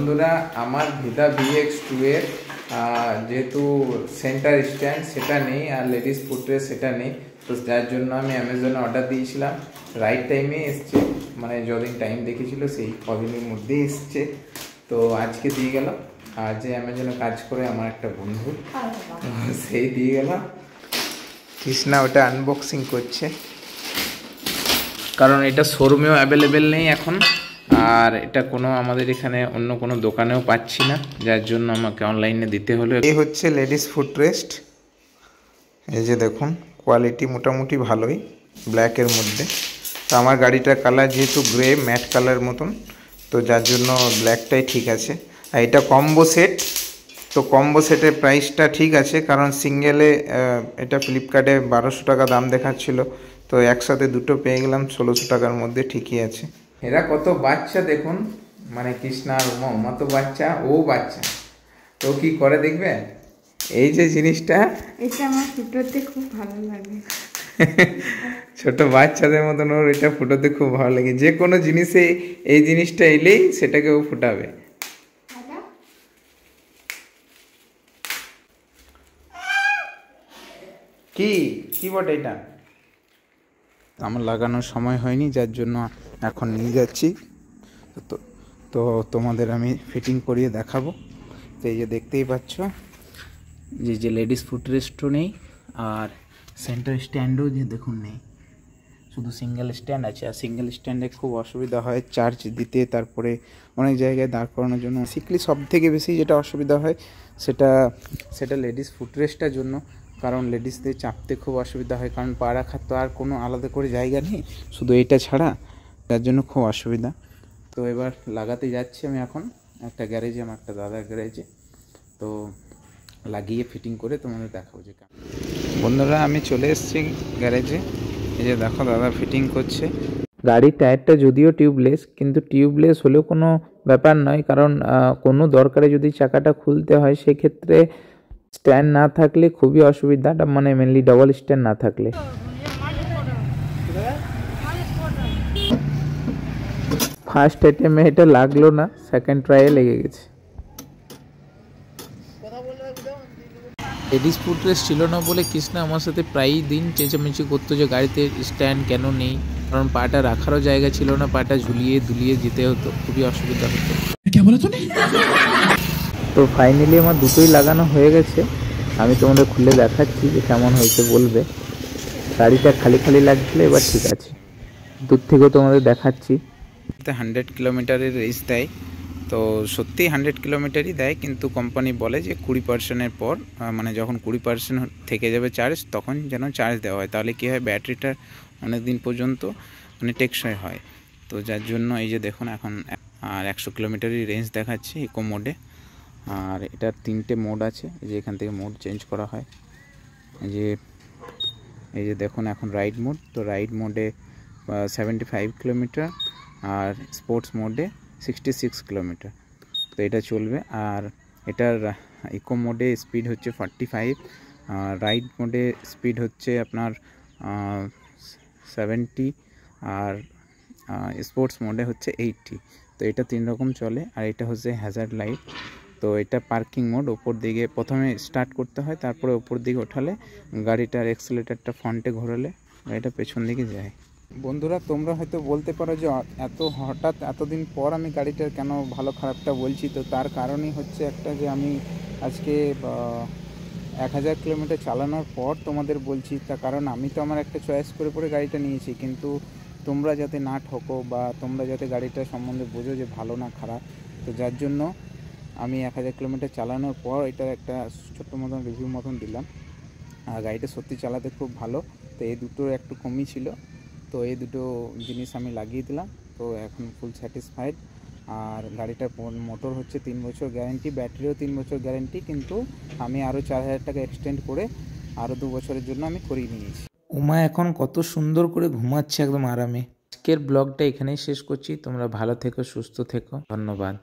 বন্ধুরা আমার Vida VX2 এর যেহেতু সেন্টার স্ট্যান্ড সেটা নেই আর লেডিস ফুটওয়্যার সেটা নেই, তো যার জন্য আমি অ্যামাজনে অর্ডার দিয়েছিলাম। রাইট টাইমে এসছে, মানে যতদিন টাইম দেখেছিল সেই কদিনের মধ্যেই এসছে, তো আজকে দিয়ে গেল। আর যে অ্যামাজনে কাজ করে আমার একটা বন্ধু, সেই দিয়ে গেল। কৃষ্ণা ওটা আনবক্সিং করছে, কারণ এটা শোরুমেও অ্যাভেলেবেল নেই এখন, আর এটা কোনো আমাদের এখানে অন্য কোনো দোকানেও পাচ্ছি না, যার জন্য আমাকে অনলাইনে দিতে হলো। এই হচ্ছে লেডিস ফুটরেস্ট, এই যে দেখুন কোয়ালিটি মোটামুটি ভালোই, ব্ল্যাকের মধ্যে। তো আমার গাড়িটার কালার যেহেতু গ্রে ম্যাট কালার মতন, তো যার জন্য ব্ল্যাকটাই ঠিক আছে। আর এটা কম্বো সেট, তো কম্বো সেটের প্রাইসটা ঠিক আছে, কারণ সিঙ্গেলে এটা ফ্লিপকার্টে 1200 টাকা দাম দেখাচ্ছিল, তো একসাথে দুটো পেয়ে গেলাম 1600 টাকার মধ্যে, ঠিকই আছে। এরা কত বাচ্চা দেখুন, মানে কৃষ্ণা আর উমা তো বাচ্চা, ও বাচ্চা, তো কি করে দেখবে এই যে জিনিসটা, এটা আমার ফুটোতে খুব ভালো লাগে। ছোট বাচ্চাদের মতন ওর এটা ফুটোতে খুব ভালো লাগে, যে কোনো জিনিসে এই জিনিসটা এলেই সেটাকে ও ফুটাবে। কি কি বটে এটা, আমার লাগানোর সময় হয়নি, যার জন্য এখন নিয়ে যাচ্ছি। তো তো তোমাদের আমি ফিটিং করিয়ে দেখাবো। তো এই যে দেখতেই পাচ্ছ যে লেডিস ফুটরেস্টও নেই, আর সেন্টার স্ট্যান্ডও যে দেখুন নেই, শুধু সিঙ্গেল স্ট্যান্ড আছে। আর সিঙ্গেল স্ট্যান্ডে খুব অসুবিধা হয় চার্জ দিতে, তারপরে অনেক জায়গায় দাঁড় করানোর জন্য। বেসিক্যালি সব থেকে বেশি যেটা অসুবিধা হয় সেটা লেডিস ফুটরেস্টটার জন্য, কারণ লেডিসদের চাপতে খুব অসুবিধা হয়, কারণ পা রাখার তো আর কোনো আলাদা করে জায়গা নেই, শুধু এইটা ছাড়া, যার জন্য খুব অসুবিধা। তো এবার লাগাতে যাচ্ছি আমি এখন একটা গ্যারেজে, আমার একটা দাদার গ্যারেজে, তো লাগিয়ে ফিটিং করে তোমাদের দেখাবো। যে বন্ধুরা আমি চলে এসেছি গ্যারেজে, এই যে দেখো দাদা ফিটিং করছে। গাড়ির টায়ারটা যদিও টিউবলেস, কিন্তু টিউবলেস হলেও কোনো ব্যাপার নয়, কারণ কোনো দরকারে যদি চাকাটা খুলতে হয় সেক্ষেত্রে স্ট্যান্ড না থাকলে খুবই অসুবিধা, মানে মেনলি ডবল স্ট্যান্ড না থাকলে। ফার্স্ট অ্যাটেম্পে এটা লাগলো না, সেকেন্ড ট্রাইয়ে লেগে গেছে। লেডিস ফুটরেস্ট ছিল না বলে কৃষ্ণা আমার সাথে প্রায়ই দিন চেঁচামেচি করতো যে গাড়িতে স্ট্যান্ড কেন নেই, কারণ পাটা রাখারও জায়গা ছিল না, পাটা ঝুলিয়ে দুলিয়ে যেতে হতো, খুবই অসুবিধা হতো। তো ফাইনালি আমার দুটোই লাগানো হয়ে গেছে, আমি তোমাদের খুলে দেখাচ্ছি যে কেমন হয়েছে বলবে। গাড়িটা খালি খালি লাগছিল, এবার ঠিক আছে, দূর থেকেও তোমাদের দেখাচ্ছি। 100 কিলোমিটারের রেস দেয়, তো সত্যি 100 কিলোমিটারই দেয়, কিন্তু কোম্পানি বলে যে 20%-এর পর, মানে যখন 20% থেকে যাবে চার্জ, তখন যেন চার্জ দেওয়া হয়, তাহলে কী হয় ব্যাটারিটা অনেক দিন পর্যন্ত মানে টেকসই হয়। তো যার জন্য এই যে দেখুন এখন আর 100 কিলোমিটারই রেঞ্জ দেখাচ্ছে ইকো মোডে। আর এটার 3টে মোড আছে, এই যে এখান থেকে মোড চেঞ্জ করা হয়। এই যে দেখুন এখন রাইড মোড, তো রাইড মোডে 75 কিলোমিটার, আর স্পোর্টস মোডে 66 কিলোমিটার, তো এটা চলবে। আর এটার ইকো মোডে স্পিড হচ্ছে 45, আর রাইড মোডে স্পিড হচ্ছে আপনার 70, আর স্পোর্টস মোডে হচ্ছে 80। তো এটা 3 রকম চলে। আর এটা হচ্ছে হ্যাজার্ড লাইট, তো এটা পার্কিং মোড, ওপর দিকে প্রথমে স্টার্ট করতে হয়, তারপরে ওপর দিকে ওঠালে গাড়িটার এক্সেলেটারটা ফ্রন্টে ঘোরালে গাড়িটা পেছন দিকে যায়। বন্ধুরা তোমরা হয়তো বলতে পারো যে এত হঠাৎ এতদিন পর আমি গাড়িটার কেন ভালো খারাপটা বলছি, তো তার কারণই হচ্ছে একটা, যে আমি আজকে 1000 কিলোমিটার চালানোর পর তোমাদের বলছি, তার কারণ আমি তো আমার একটা চয়েস করে পরে গাড়িটা নিয়েছি, কিন্তু তোমরা যাতে না ঠকো, বা তোমরা যাতে গাড়িটার সম্বন্ধে বোঝো যে ভালো না খারাপ, তো যার জন্য আমি 1000 কিলোমিটার চালানোর পর এটার একটা ছোট্ট মতন রিভিউ মতন দিলাম। আর গাড়িটা সত্যি চালাতে খুব ভালো, তো এই দুটোর একটু কমই ছিল, তো এই দুটো জিনিস আমি লাগিয়ে দিলাম, তো এখন ফুল স্যাটিসফাইড। আর গাড়িটার মোটর হচ্ছে 3 বছর গ্যারেন্টি, ব্যাটারিও 3 বছর গ্যারেন্টি, কিন্তু আমি আরও 4000 টাকা এক্সটেন্ড করে আরও 2 বছরের জন্য আমি করিয়ে নিয়েছি। উমা এখন কত সুন্দর করে ঘুমাচ্ছে একদম আরামে। আজকের ব্লগটা এখানেই শেষ করছি, তোমরা ভালো থেকো, সুস্থ থেকো, ধন্যবাদ।